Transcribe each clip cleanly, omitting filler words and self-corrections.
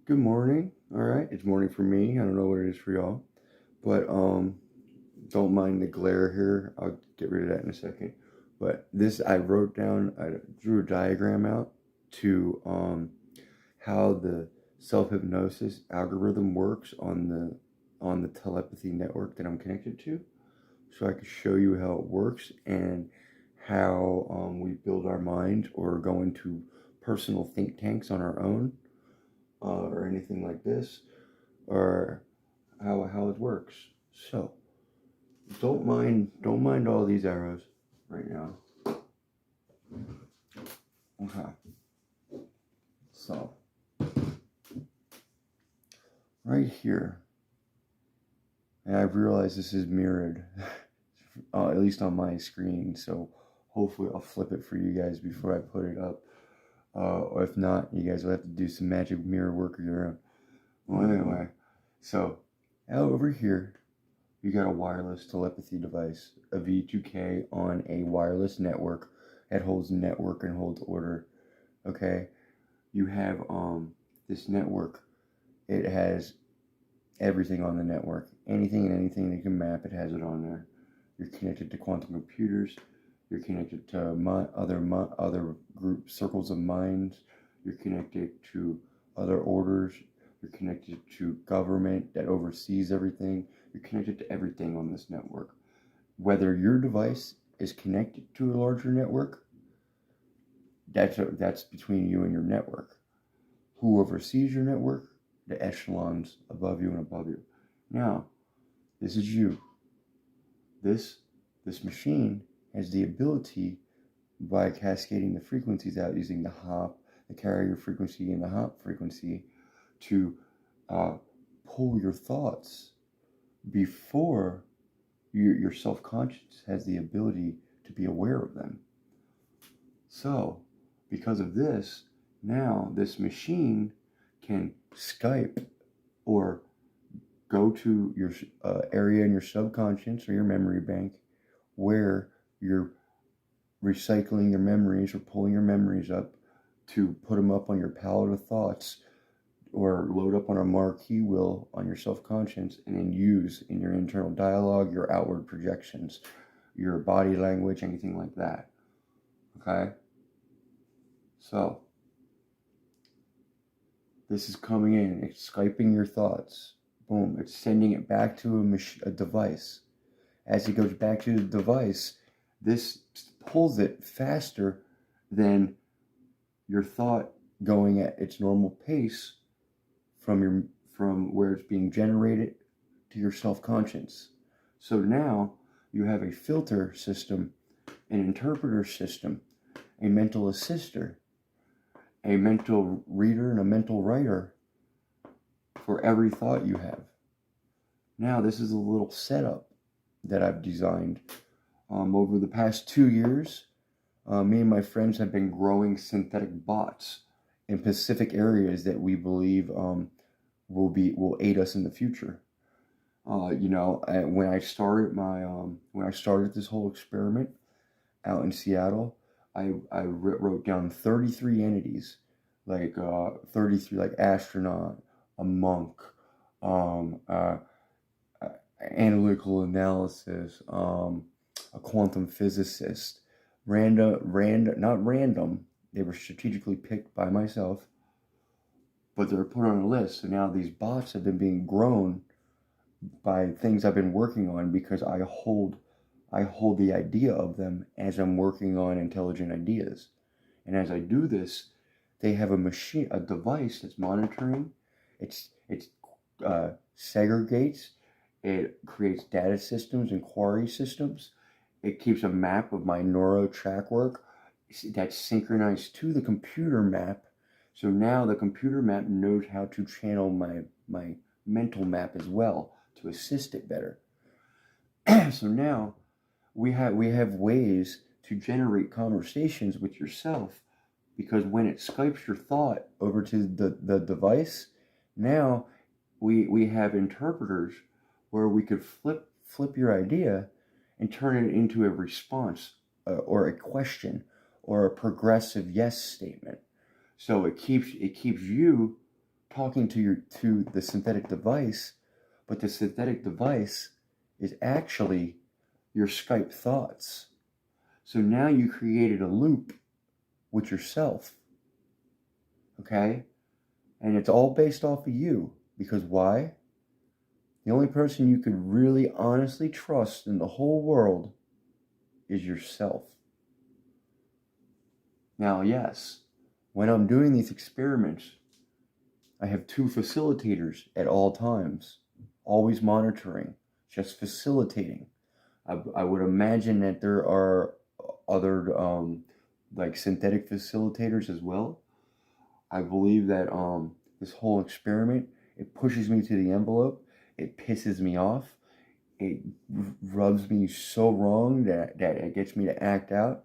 Good morning. All right, it's morning for me. I don't know what it is for y'all, but don't mind the glare here. I'll get rid of that in a second. But this, I wrote down, I drew a diagram out to how the self-hypnosis algorithm works on the telepathy network that I'm connected to, so I could show you how it works and how we build our mind or go into personal think tanks on our own, or anything like this, or how it works. So don't mind all these arrows right now. Okay. So right here, and I've realized this is mirrored, at least on my screen. So hopefully I'll flip it for you guys before I put it up. Or if not, you guys will have to do some magic mirror work of your own. Well, anyway, so over here, you got a wireless telepathy device, a V2K on a wireless network that holds network and holds order. Okay, you have this network. It has everything on the network. Anything and anything that can map, it has it on there. You're connected to quantum computers. You're connected to other group circles of minds. You're connected to other orders. You're connected to government that oversees everything. You're connected to everything on this network. Whether your device is connected to a larger network, that's between you and your network. Who oversees your network? The echelons above you and above you. Now, this is you. This machine has the ability, by cascading the frequencies out using the carrier frequency and the hop frequency, to pull your thoughts before your self-conscious has the ability to be aware of them. So, because of this, now this machine can Skype or go to your area in your subconscious or your memory bank where you're recycling your memories or pulling your memories up to put them up on your palette of thoughts, or load up on a marquee wheel on your self-conscious, and then use in your internal dialogue, your outward projections, your body language, anything like that. Okay? So, this is coming in, it's Skyping your thoughts. Boom, it's sending it back to a device. As it goes back to the device, this pulls it faster than your thought going at its normal pace from where it's being generated to your self-conscious. So now you have a filter system, an interpreter system, a mental assister, a mental reader, and a mental writer for every thought you have. Now, this is a little setup that I've designed. Over the past 2 years, me and my friends have been growing synthetic bots in specific areas that we believe will aid us in the future. When I started this whole experiment out in Seattle, I wrote down 33 entities, like 33, like astronaut, a monk, analytical analysis, a quantum physicist, not random. They were strategically picked by myself, but they're put on a list. So now these bots have been being grown by things I've been working on, because I hold the idea of them as I'm working on intelligent ideas. And as I do this, they have a device that's monitoring. It segregates. It creates data systems and query systems. It keeps a map of my neuro track work that's synchronized to the computer map. So now the computer map knows how to channel my mental map as well to assist it better. So now we have ways to generate conversations with yourself, because when it Skypes your thought over to the device, now we have interpreters where we could flip your idea and turn it into a response, or a question, or a progressive yes statement. So it keeps you talking to the synthetic device, but the synthetic device is actually your Skype thoughts. So now you created a loop with yourself, okay? And it's all based off of you. Because why? The only person you could really honestly trust in the whole world is yourself. Now, yes, when I'm doing these experiments, I have 2 facilitators at all times, always monitoring, just facilitating. I would imagine that there are other like synthetic facilitators as well. I believe that this whole experiment, it pushes me to the envelope. It pisses me off. It rubs me so wrong that it gets me to act out.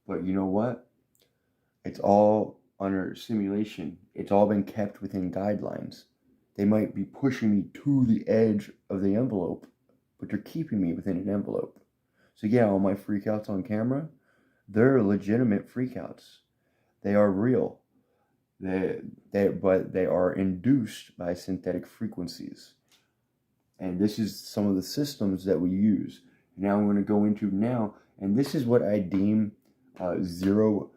But you know what? It's all under simulation. It's all been kept within guidelines. They might be pushing me to the edge of the envelope, but they're keeping me within an envelope. So yeah, all my freakouts on camera, they're legitimate freakouts. They are real. But they are induced by synthetic frequencies. And this is some of the systems that we use. Now I'm going to go into now, and this is what I deem 0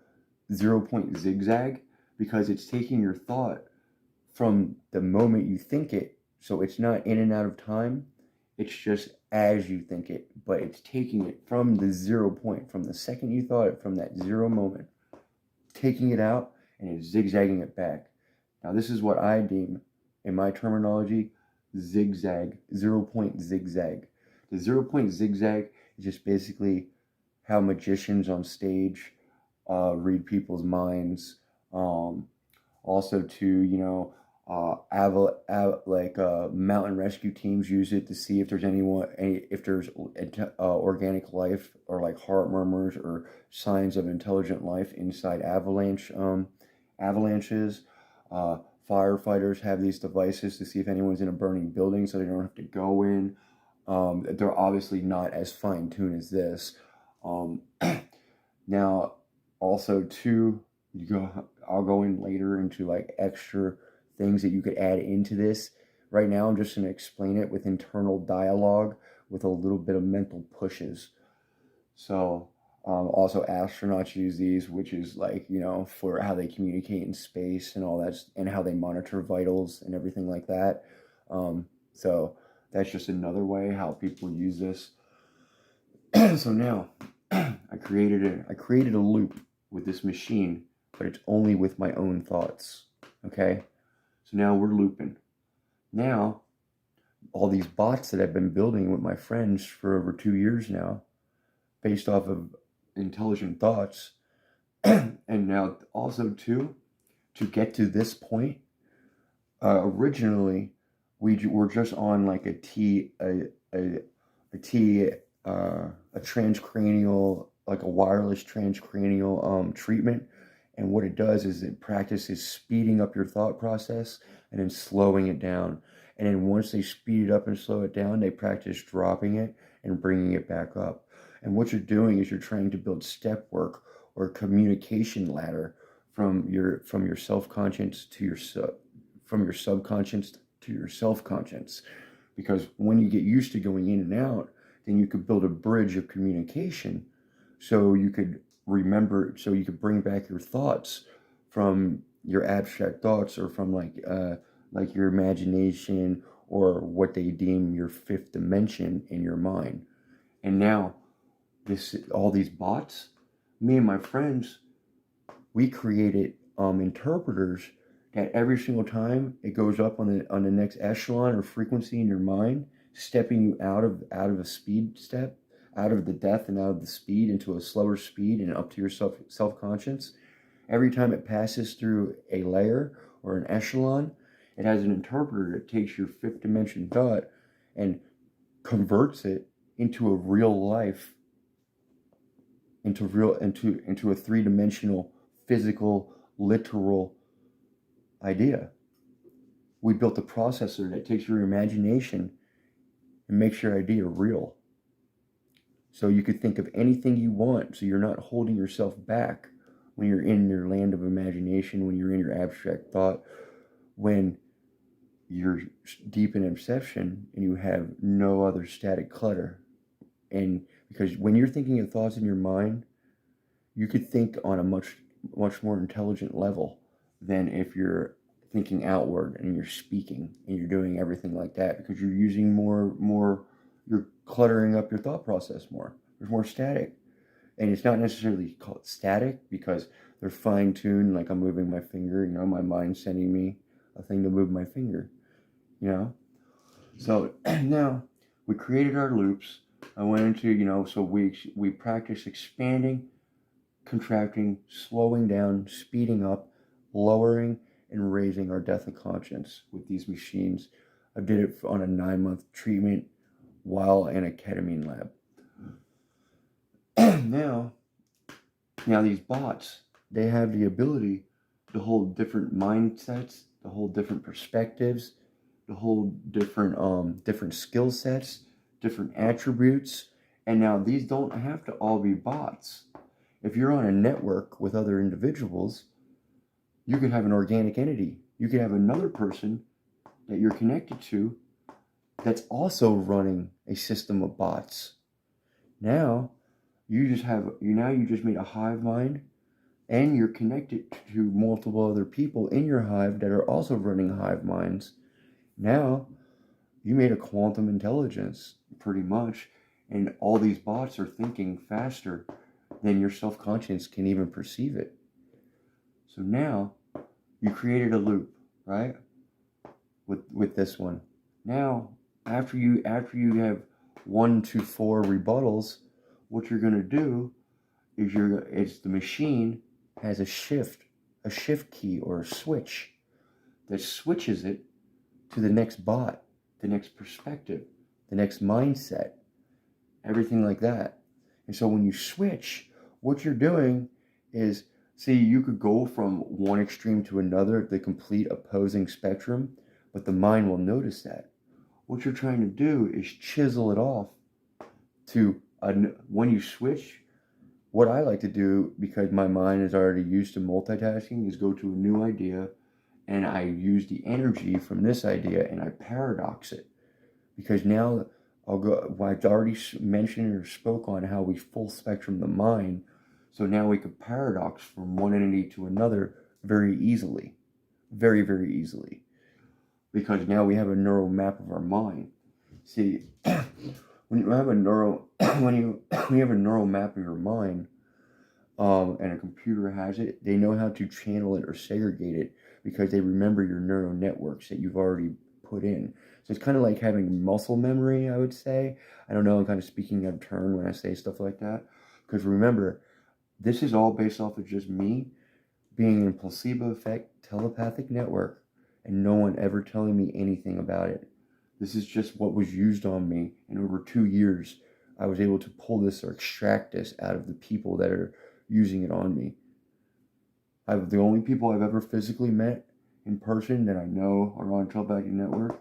point zigzag, because it's taking your thought from the moment you think it, so it's not in and out of time, it's just as you think it, but it's taking it from the 0 point, from the second you thought it, from that 0 moment, taking it out, and it's zigzagging it back. Now this is what I deem, in my terminology, zigzag, 0 point zigzag. The 0 point zigzag is just basically how magicians on stage read people's minds. Also to, mountain rescue teams use it to see if there's if there's organic life, or like heart murmurs or signs of intelligent life inside avalanches. Firefighters have these devices to see if anyone's in a burning building, so they don't have to go in. They're obviously not as fine-tuned as this. Now, also too, I'll go in later into like extra things that you could add into this. Right now, I'm just going to explain it with internal dialogue with a little bit of mental pushes. So, also astronauts use these, which is like, for how they communicate in space and all that, and how they monitor vitals and everything like that. So that's just another way how people use this. So now I created a loop with this machine, but it's only with my own thoughts. Okay? So now we're looping. Now, all these bots that I've been building with my friends for over 2 years now, based off of intelligent thoughts, and now also too, to get to this point, originally we were just on like a transcranial, like a wireless transcranial treatment. And what it does is it practices speeding up your thought process and then slowing it down. And then once they speed it up and slow it down, they practice dropping it and bringing it back up. And what you're doing is you're trying to build step work or communication ladder from your self-conscious to from your subconscious to your self-conscious. Because when you get used to going in and out, then you could build a bridge of communication, so you could remember, so you could bring back your thoughts from your abstract thoughts, or from like your imagination, or what they deem your 5th dimension in your mind. And now all these bots, me and my friends, we created interpreters that every single time it goes up on the next echelon or frequency in your mind, stepping you out of a speed step, out of the depth and out of the speed into a slower speed and up to your self-conscious. Every time it passes through a layer or an echelon, it has an interpreter that takes your 5th dimension thought and converts it into a real life, into a 3-dimensional, physical, literal idea. We built a processor that takes your imagination and makes your idea real. So you could think of anything you want, so you're not holding yourself back when you're in your land of imagination, when you're in your abstract thought, when you're deep in obsession and you have no other static clutter. And because when you're thinking of thoughts in your mind, you could think on a much more intelligent level than if you're thinking outward and you're speaking and you're doing everything like that, because you're using you're cluttering up your thought process more. There's more static. And it's not necessarily called static because they're fine-tuned, like I'm moving my finger, my mind's sending me a thing to move my finger, So now we created our loops. I went into, so we practice expanding, contracting, slowing down, speeding up, lowering, and raising our depth of conscience with these machines. I did it on a 9-month treatment while in a ketamine lab. Now these bots, they have the ability to hold different mindsets, to hold different perspectives, to hold different skill sets, different attributes. And now these don't have to all be bots. If you're on a network with other individuals, you could have an organic entity. You could have another person that you're connected to that's also running a system of bots. Now you just made a hive mind, and you're connected to multiple other people in your hive that are also running hive minds. Now you made a quantum intelligence, pretty much, and all these bots are thinking faster than your self-conscious can even perceive it. So now you created a loop, right? With this one. Now, after you have 1 to 4 rebuttals, what you're gonna do is the machine has a shift key or a switch that switches it to the next bot, the next perspective, the next mindset, everything like that. And so when you switch, what you're doing is, see, you could go from one extreme to another, the complete opposing spectrum, but the mind will notice that. What you're trying to do is chisel it off to, when you switch, what I like to do, because my mind is already used to multitasking, is go to a new idea, and I use the energy from this idea and I paradox it. Because now I've already mentioned or spoke on how we full spectrum the mind. So now we could paradox from one entity to another very easily. Very, very easily. Because now we have a neural map of our mind. See, when you have a neural map of your mind, and a computer has it, they know how to channel it or segregate it because they remember your neural networks that you've already put in. So it's kind of like having muscle memory, I would say. I don't know, I'm kind of speaking out of turn when I say stuff like that. Because remember, this is all based off of just me being in a placebo effect telepathic network and no one ever telling me anything about it. This is just what was used on me. And over 2 years, I was able to pull this or extract this out of the people that are using it on me. The only people I've ever physically met in person that I know are on telepathic network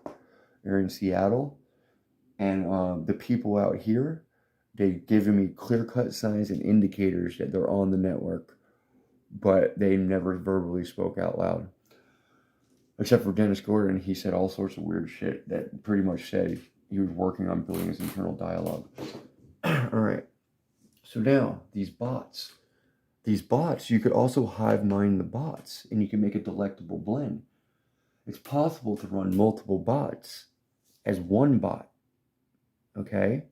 are in Seattle. And the people out here, they've given me clear-cut signs and indicators that they're on the network, but they never verbally spoke out loud. Except for Dennis Gordon, he said all sorts of weird shit that pretty much said he was working on building his internal dialogue. All right. So now, these bots, you could also hive mind the bots, and you can make a delectable blend. It's possible to run multiple bots as one bot. Okay?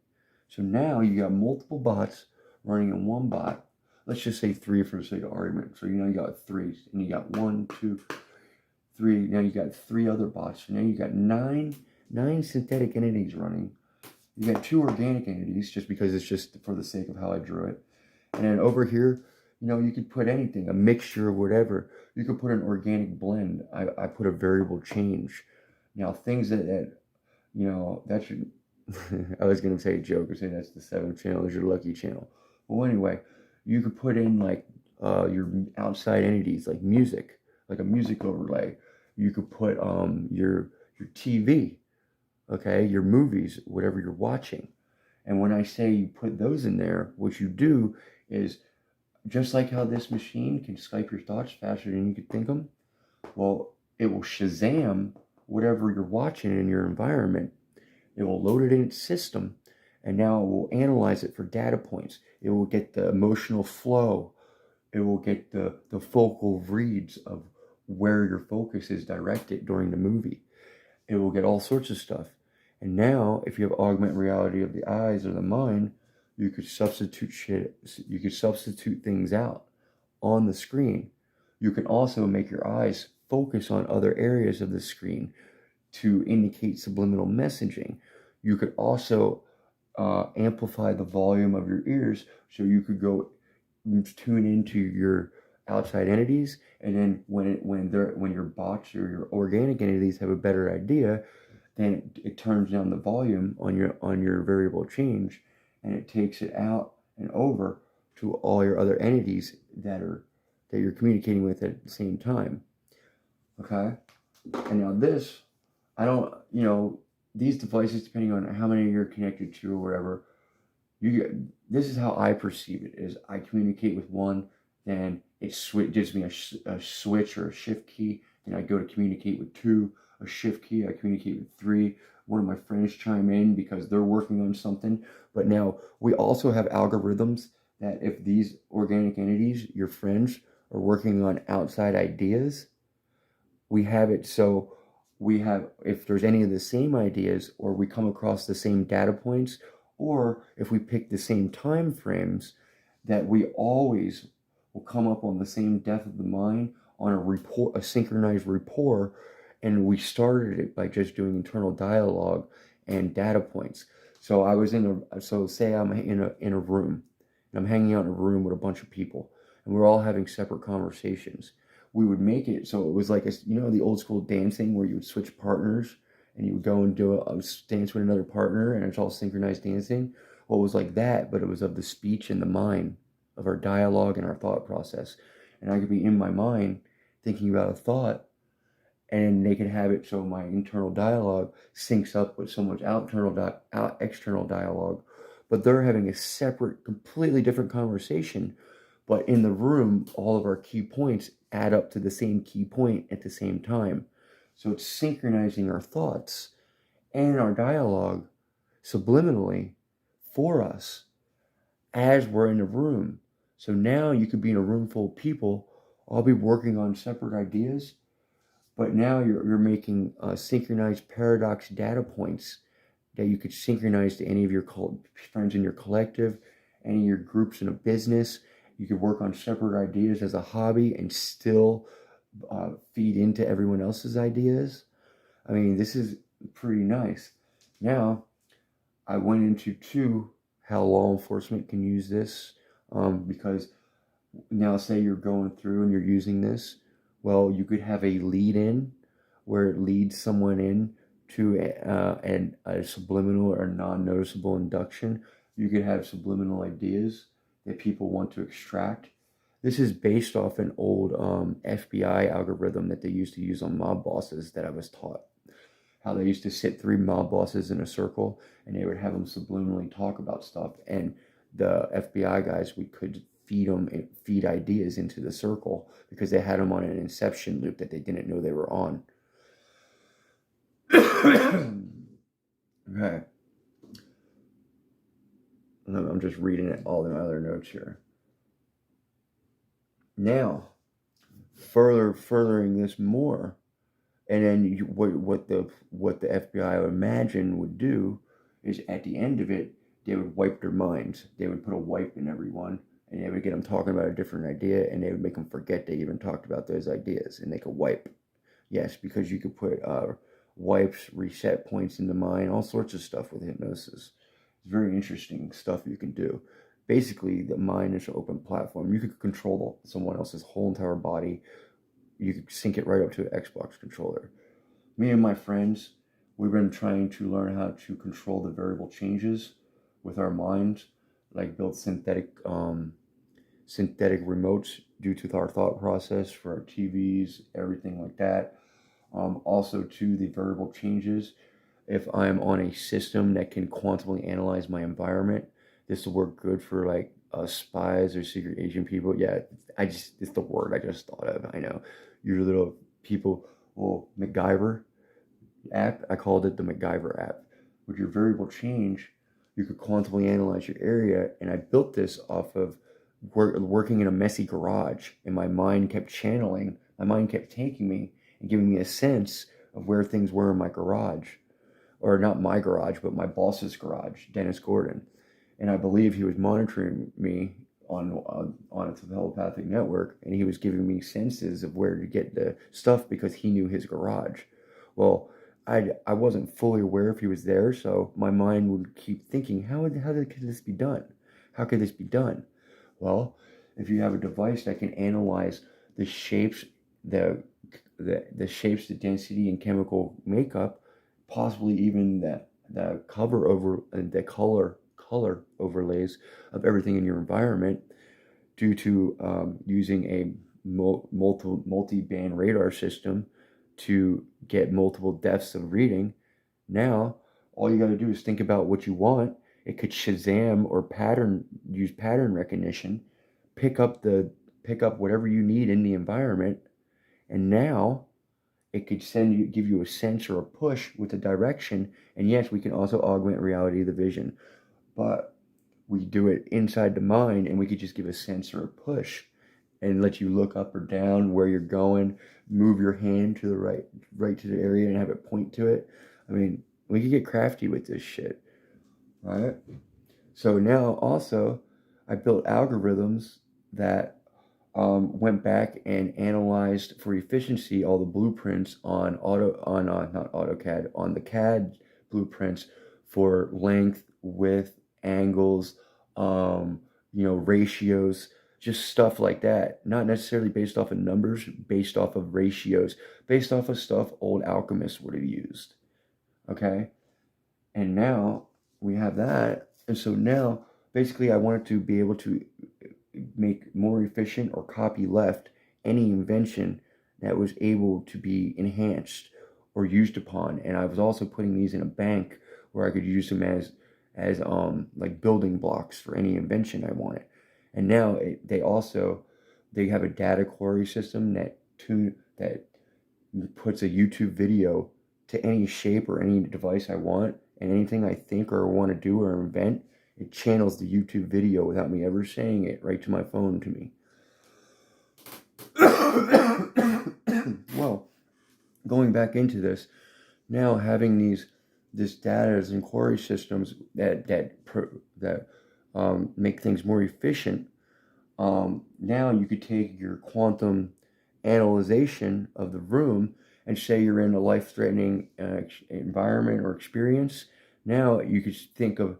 So now you got multiple bots running in one bot. Let's just say 3 for the sake of argument. So you got 3, and you got 1, 2, 3. Now you got 3 other bots. So now you got 9 synthetic entities running. You got 2 organic entities, just because it's just for the sake of how I drew it. And then over here, you could put anything, a mixture of whatever. You could put an organic blend. I put a variable change. Now, things that should, I was going to say a joke or say that's the 7th channel, is your lucky channel. Well, anyway, you could put in like your outside entities, like music, like a music overlay. You could put your TV, okay, your movies, whatever you're watching. And when I say you put those in there, what you do is, just like how this machine can Skype your thoughts faster than you could think them, well, it will Shazam whatever you're watching in your environment. It will load it in its system, and now it will analyze it for data points. It will get the emotional flow. It will get the focal reads of where your focus is directed during the movie. It will get all sorts of stuff. And now, if you have augmented reality of the eyes or the mind, you could substitute shit. You could substitute things out on the screen. You can also make your eyes focus on other areas of the screen to indicate subliminal messaging. You could also amplify the volume of your ears, so you could go tune into your outside entities, and then when your bots or your organic entities have a better idea, then it turns down the volume on your variable change, and it takes it out and over to all your other entities that you're communicating with at the same time. Okay, and now this, I don't, these devices, depending on how many you're connected to or whatever, this is how I perceive it. Is I communicate with one, then it gives me a switch or a shift key, then I go to communicate with two, a shift key, I communicate with three. One of my friends chime in because they're working on something. But now we also have algorithms that if these organic entities, your friends, are working on outside ideas, we have it so if there's any of the same ideas, or we come across the same data points, or if we pick the same time frames, that we always will come up on the same depth of the mind on a synchronized rapport. And we started it by just doing internal dialogue and data points. So say I'm in a room, and I'm hanging out in a room with a bunch of people, and we're all having separate conversations. We would make it so it was like the old school dancing where you would switch partners, and you would go and do a dance with another partner, and it's all synchronized dancing. Well, it was like that, but it was of the speech and the mind, of our dialogue and our thought process. And I could be in my mind thinking about a thought, and they could have it so my internal dialogue syncs up with someone's external dialogue, but they're having a separate, completely different conversation. But in the room, all of our key points add up to the same key point at the same time. So it's synchronizing our thoughts and our dialogue subliminally for us as we're in the room. So now you could be in a room full of people, all be working on separate ideas, but now you're making synchronized paradox data points that you could synchronize to any of your friends in your collective, any of your groups in a business. You could work on separate ideas as a hobby and still feed into everyone else's ideas. I mean, this is pretty nice. Now, I went into how law enforcement can use this, because now say you're going through and you're using this. Well, you could have a lead in where it leads someone in to a subliminal or non-noticeable induction. You could have subliminal ideas that people want to extract. This is based off an old FBI algorithm that they used to use on mob bosses that I was taught. How they used to sit three mob bosses in a circle, and they would have them subliminally talk about stuff. And the FBI guys, we could feed ideas into the circle because they had them on an inception loop that they didn't know they were on. Okay. I'm just reading it, all the other notes here. Now, furthering this more, and then what the FBI I would imagine would do is at the end of it, they would wipe their minds. They would put a wipe in everyone, and they would get them talking about a different idea, and they would make them forget they even talked about those ideas, and they could wipe. Yes, because you could put wipes, reset points in the mind, all sorts of stuff with hypnosis. It's very interesting stuff you can do. Basically, the mind is an open platform. You could control someone else's whole entire body. You could sync it right up to an Xbox controller. Me and my friends, we've been trying to learn how to control the variable changes with our minds, like build synthetic remotes due to our thought process for our TVs, everything like that. Also to the variable changes. If I'm on a system that can quantumly analyze my environment, this will work good for like spies or secret agent people. Yeah, it's the word I just thought of. I know your little people Well, MacGyver app, I called it the MacGyver app. With your variable change, you could quantumly analyze your area, and I built this off of working in a messy garage, and my mind kept channeling, my mind kept taking me and giving me a sense of where things were in my garage, or not my garage, but my boss's garage, Dennis Gordon. And I believe he was monitoring me on a telepathic network, and he was giving me senses of where to get the stuff because he knew his garage. Well, I wasn't fully aware if he was there, so my mind would keep thinking, could this be done? How could this be done? Well, if you have a device that can analyze the shapes, the the shapes, the density, and chemical makeup, possibly even the cover over the color overlays of everything in your environment, due to using a multi-band radar system to get multiple depths of reading. Now, all you got to do is think about what you want. It could Shazam or use pattern recognition, pick up whatever you need in the environment, and now it could give you a sense or a push with a direction. And yes, we can also augment reality, the vision, but we do it inside the mind, and we could just give a sense or a push and let you look up or down where you're going, move your hand to the right to the area and have it point to it. I mean, we could get crafty with this shit, right? So now also, I built algorithms that went back and analyzed for efficiency all the blueprints on not AutoCAD, on the CAD blueprints for length, width, angles, ratios, just stuff like that. Not necessarily based off of numbers, based off of ratios, based off of stuff old alchemists would have used. Okay? And now we have that. And so now, basically, I wanted to be able to make more efficient or copy left any invention that was able to be enhanced or used upon. And I was also putting these in a bank where I could use them as like building blocks for any invention I wanted. And now they have a data query system that puts a YouTube video to any shape or any device I want, and anything I think or want to do or invent, it channels the YouTube video without me ever saying it right to my phone to me. Well, going back into this, now having this data and query systems that make things more efficient. Now you could take your quantum analyzation of the room and say you're in a life-threatening environment or experience. Now you could think of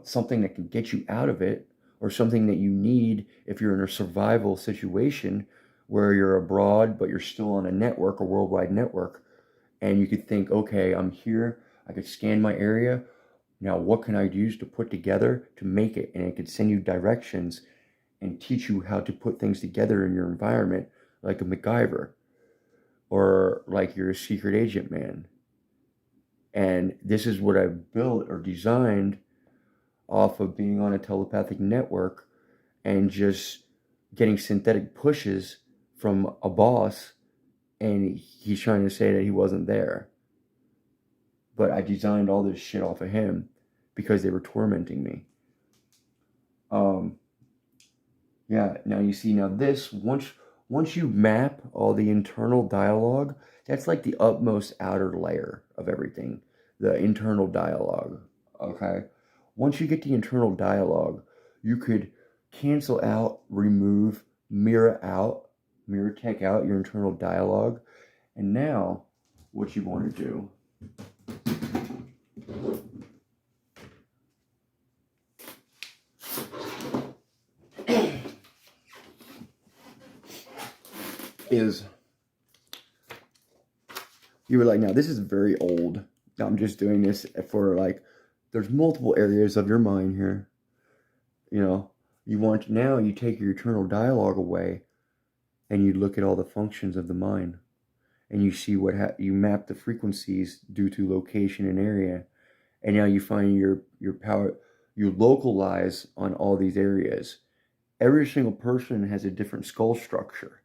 something that can get you out of it, or something that you need if you're in a survival situation where you're abroad but you're still on a network, a worldwide network, and you could think, okay, I'm here, I could scan my area, now what can I use to put together to make it? And it could send you directions and teach you how to put things together in your environment, like a MacGyver, or like you're a secret agent man. And this is what I've built or designed off of being on a telepathic network and just getting synthetic pushes from a boss, and he's trying to say that he wasn't there. But I designed all this shit off of him because they were tormenting me. Yeah, now you see, now this, once you map all the internal dialogue, that's like the utmost outer layer of everything, the internal dialogue, okay? Once you get the internal dialogue, you could cancel out, remove, mirror tech out your internal dialogue. And now, what you want to do is, you were like, now this is very old. I'm just doing this for like, there's multiple areas of your mind here. You take your eternal dialogue away, and you look at all the functions of the mind, and you see you map the frequencies due to location and area, and now you find your power, you localize on all these areas. Every single person has a different skull structure.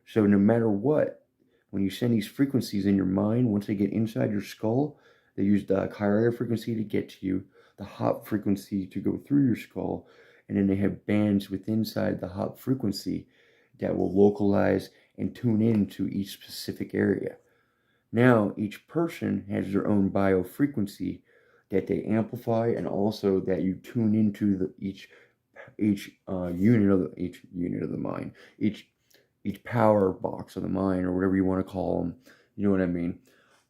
So no matter what, when you send these frequencies in your mind, once they get inside your skull, they use the higher frequency to get to you, the hop frequency to go through your skull, and then they have bands within inside the hop frequency that will localize and tune into each specific area. Now, each person has their own biofrequency that they amplify, and also that you tune into each unit of the mind, each power box of the mind, or whatever you want to call them. You know what I mean?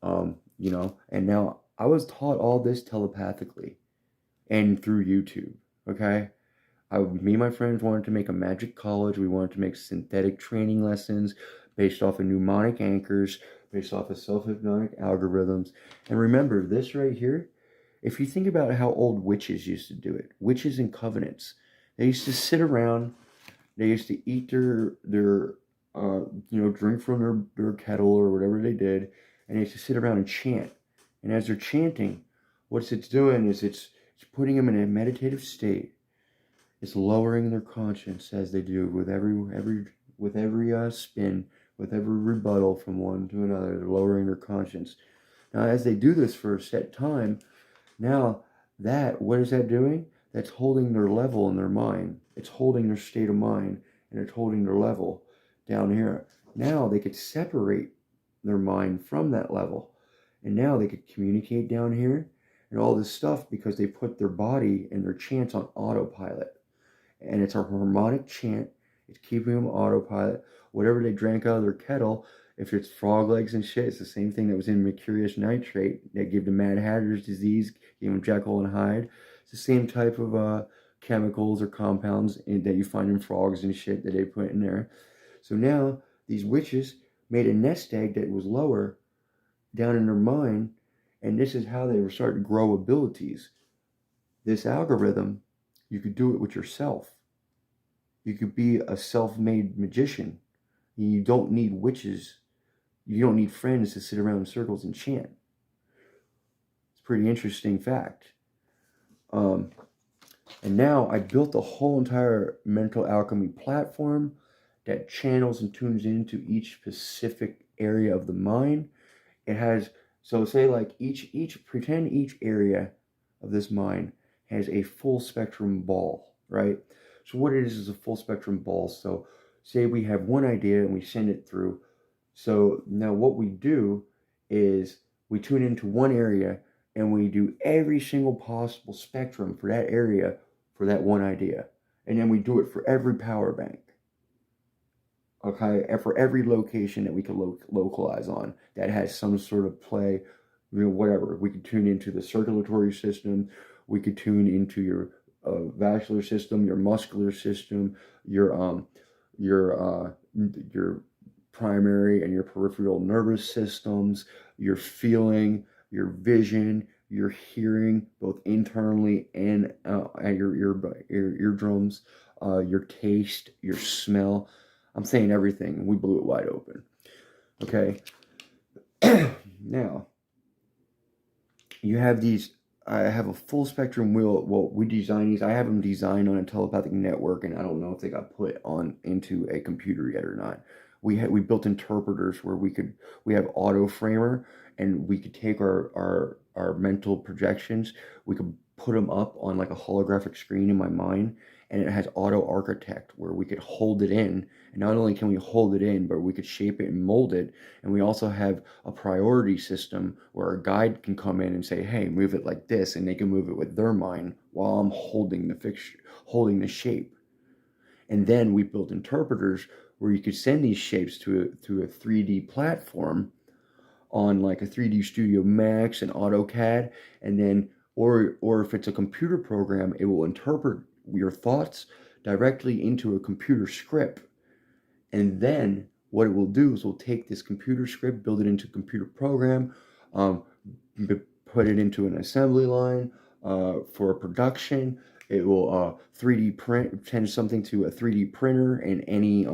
And now I was taught all this telepathically and through YouTube. Okay, me and my friends wanted to make a magic college. We wanted to make synthetic training lessons based off of mnemonic anchors, based off of self-hypnotic algorithms. And remember this right here, if you think about how old witches used to do it, witches and covenants, they used to sit around, they used to eat their drink from their kettle or whatever they did, and they used to sit around and chant. And as they're chanting, what it's doing is it's putting them in a meditative state. It's lowering their conscience as they do with every spin, with every rebuttal from one to another. They're lowering their conscience. Now, as they do this for a set time, now what is that doing? That's holding their level in their mind. It's holding their state of mind, and it's holding their level down here. Now they could separate their mind from that level, and now they could communicate down here and all this stuff because they put their body and their chants on autopilot. And it's a harmonic chant. It's keeping them autopilot. Whatever they drank out of their kettle, if it's frog legs and shit, it's the same thing that was in mercurius nitrate that gave the Mad Hatter's disease, gave them Jekyll and Hyde. It's the same type of chemicals or compounds that you find in frogs and shit that they put in there. So now these witches made a nest egg that was lower down in their mind, and this is how they were starting to grow abilities. This algorithm, you could do it with yourself. You could be a self-made magician. You don't need witches. You don't need friends to sit around in circles and chant. It's a pretty interesting fact. And now I built a whole entire mental alchemy platform that channels and tunes into each specific area of the mind. It has, so say like pretend each area of this mind has a full spectrum ball, right? So what it is a full spectrum ball. So say we have one idea and we send it through. So now what we do is we tune into one area and we do every single possible spectrum for that area for that one idea. And then we do it for every power bank. Okay, and for every location that we can localize on that has some sort of play, whatever. We could tune into the circulatory system. We could tune into your vascular system, your muscular system, your primary and your peripheral nervous systems, your feeling, your vision, your hearing, both internally and your eardrums, your taste, your smell. I'm saying everything. We blew it wide open. Okay. Now, you have these. I have a full spectrum wheel. Well, we design these. I have them designed on a telepathic network, and I don't know if they got put on into a computer yet or not. We built interpreters where we have auto framer, and we could take our mental projections. We could put them up on like a holographic screen in my mind, and it has auto architect where we could hold it in. And not only can we hold it in, but we could shape it and mold it. And we also have a priority system where a guide can come in and say, hey, move it like this, and they can move it with their mind while I'm holding the fixture, holding the shape. And then we built interpreters where you could send these shapes to a 3D platform on like a 3D Studio Max and AutoCAD, and then or if it's a computer program, it will interpret your thoughts directly into a computer script. And then what it will do is we'll take this computer script, build it into a computer program, put it into an assembly line for production. It will 3D print, send something to a 3D printer in any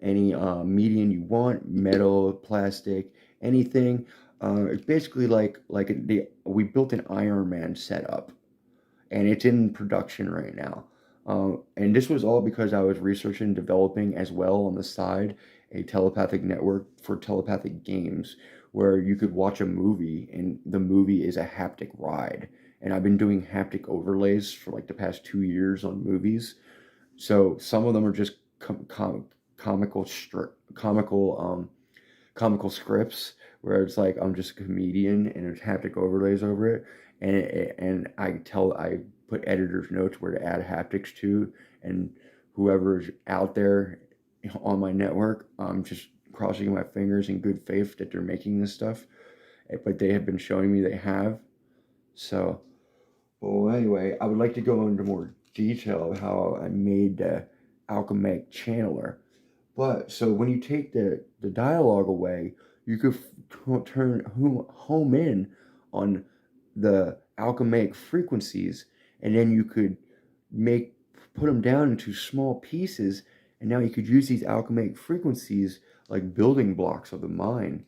medium you want, metal, plastic, anything. It's basically we built an Iron Man setup, and it's in production right now. And this was all because I was researching and developing as well on the side, a telepathic network for telepathic games where you could watch a movie and the movie is a haptic ride. And I've been doing haptic overlays for like the past 2 years on movies. So some of them are just comical comical scripts where it's like I'm just a comedian and there's haptic overlays over it, and I put editor's notes where to add haptics to, and whoever's out there on my network, I'm just crossing my fingers in good faith that they're making this stuff, but they have been showing me they have. So, well, anyway, I would like to go into more detail of how I made the alchemic channeler. But so when you take the dialogue away, you could home in on the alchemic frequencies, and then you could make put them down into small pieces, and now you could use these alchemic frequencies like building blocks of the mind.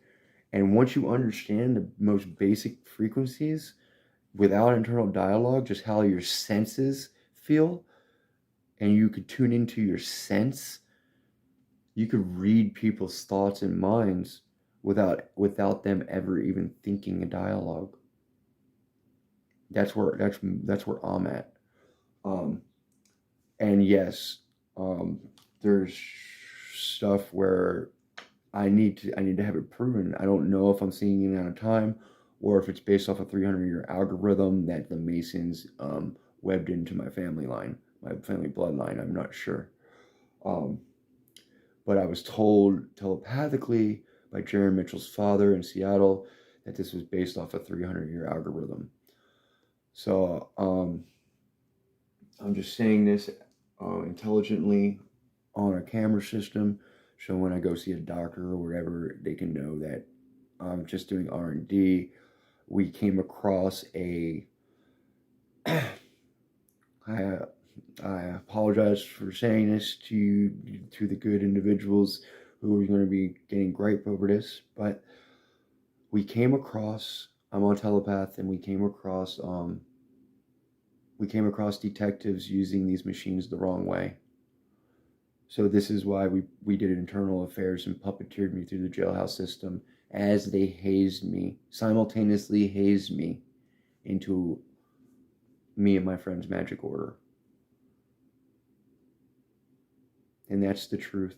And once you understand the most basic frequencies without internal dialogue, just how your senses feel, and you could tune into your sense, you could read people's thoughts and minds without them ever even thinking a dialogue. That's where I'm at. Um, and yes, there's stuff where I need to have it proven. I don't know if I'm seeing it out of time or if it's based off a 300-year algorithm that the Masons webbed into my family bloodline. I'm not sure. Um, but I was told telepathically by Jerry Mitchell's father in Seattle that this was based off a 300-year algorithm. So I'm just saying this intelligently on a camera system, so when I go see a doctor or whatever, they can know that I'm just doing R&D. We came across I I apologize for saying this to the good individuals who are going to be getting gripe over this, but I'm a telepath, and we came across detectives using these machines the wrong way. So this is why we did internal affairs and puppeteered me through the jailhouse system as they simultaneously hazed me into me and my friend's magic order. And that's the truth.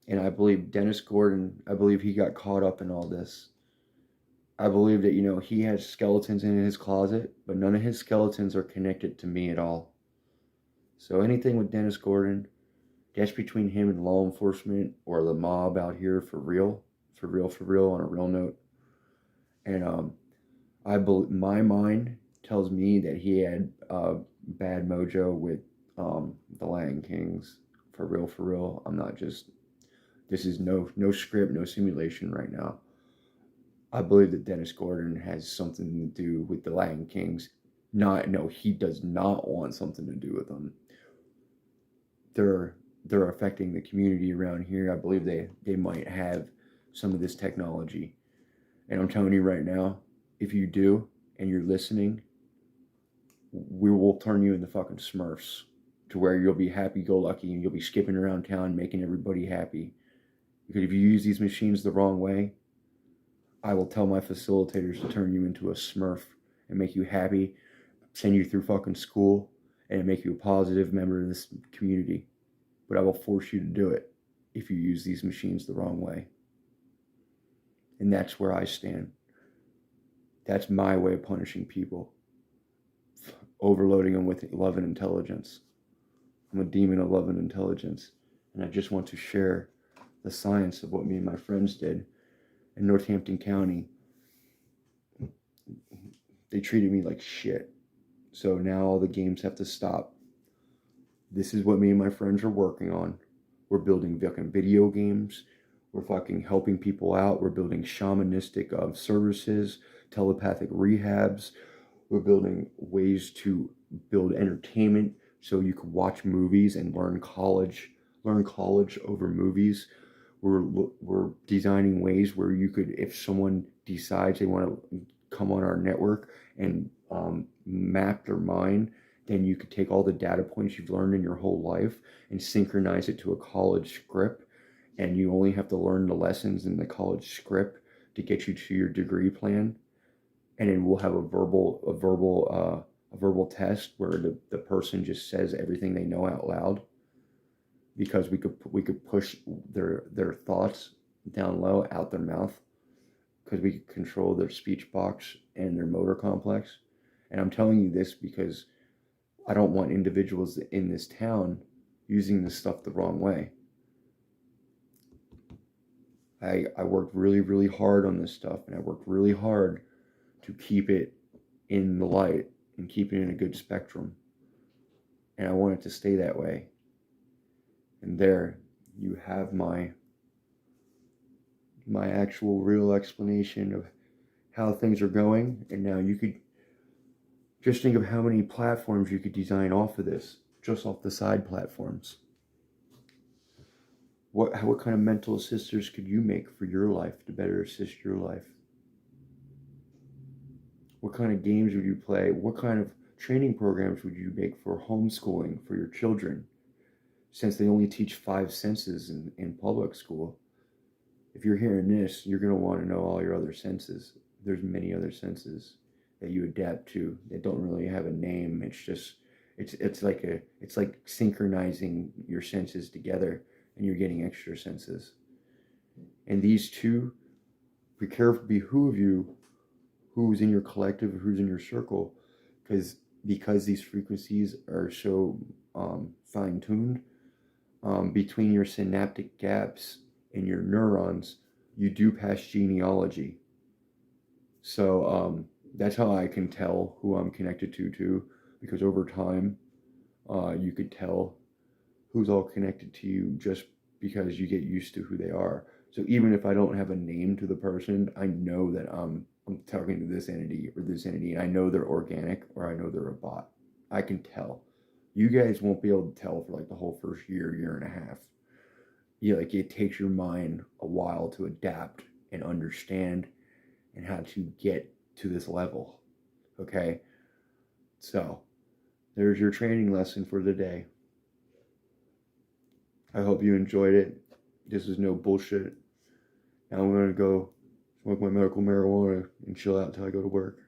And I believe Dennis Gordon, I believe he got caught up in all this. I believe that, he has skeletons in his closet, but none of his skeletons are connected to me at all. So anything with Dennis Gordon, that's between him and law enforcement or the mob out here for real, on a real note. And my mind tells me that he had bad mojo with the Lion Kings, for real. I'm not just. This is no script, no simulation right now. I believe that Dennis Gordon has something to do with the Lion Kings. He does not want something to do with them. They're affecting the community around here. I believe they might have some of this technology. And I'm telling you right now, if you do and you're listening, we will turn you into fucking Smurfs, to where you'll be happy-go-lucky and you'll be skipping around town making everybody happy. Because if you use these machines the wrong way, I will tell my facilitators to turn you into a Smurf and make you happy, send you through fucking school, and make you a positive member of this community. But I will force you to do it if you use these machines the wrong way. And that's where I stand. That's my way of punishing people. Overloading them with love and intelligence. I'm a demon of love and intelligence. And I just want to share the science of what me and my friends did in Northampton County. They treated me like shit. So now all the games have to stop. This is what me and my friends are working on. We're building fucking video games. We're fucking helping people out. We're building shamanistic services, telepathic rehabs. We're building ways to build entertainment so you can watch movies and learn college over movies. We're designing ways where you could, if someone decides they want to come on our network and map their mind, then you could take all the data points you've learned in your whole life and synchronize it to a college script and you only have to learn the lessons in the college script to get you to your degree plan, and then we'll have a verbal test where the person just says everything they know out loud, because we could push their thoughts down low out their mouth, because we could control their speech box and their motor complex. And I'm telling you this because I don't want individuals in this town using this stuff the wrong way. I worked really, really hard on this stuff, and I worked really hard to keep it in the light and keep it in a good spectrum. And I want it to stay that way. And there you have my actual real explanation of how things are going. And now you could just think of how many platforms you could design off of this, just off the side platforms. What kind of mental assisters could you make for your life to better assist your life? What kind of games would you play? What kind of training programs would you make for homeschooling for your children? Since they only teach 5 senses in public school, if you're hearing this, you're going to want to know all your other senses. There's many other senses that you adapt to that don't really have a name. It's just, it's like synchronizing your senses together, and you're getting extra senses. And these two, be careful, behoove you, who's in your collective, who's in your circle, because these frequencies are so fine-tuned, between your synaptic gaps and your neurons, you do pass genealogy. So that's how I can tell who I'm connected to too, because over time, you could tell who's all connected to you just because you get used to who they are. So even if I don't have a name to the person, I know that I'm talking to this entity or this entity, and I know they're organic or I know they're a bot. I can tell. You guys won't be able to tell for like the whole first year and a half. Like it takes your mind a while to adapt and understand and how to get to this level. Okay? So, there's your training lesson for the day. I hope you enjoyed it. This is no bullshit. Now I'm going to go smoke my medical marijuana and chill out until I go to work.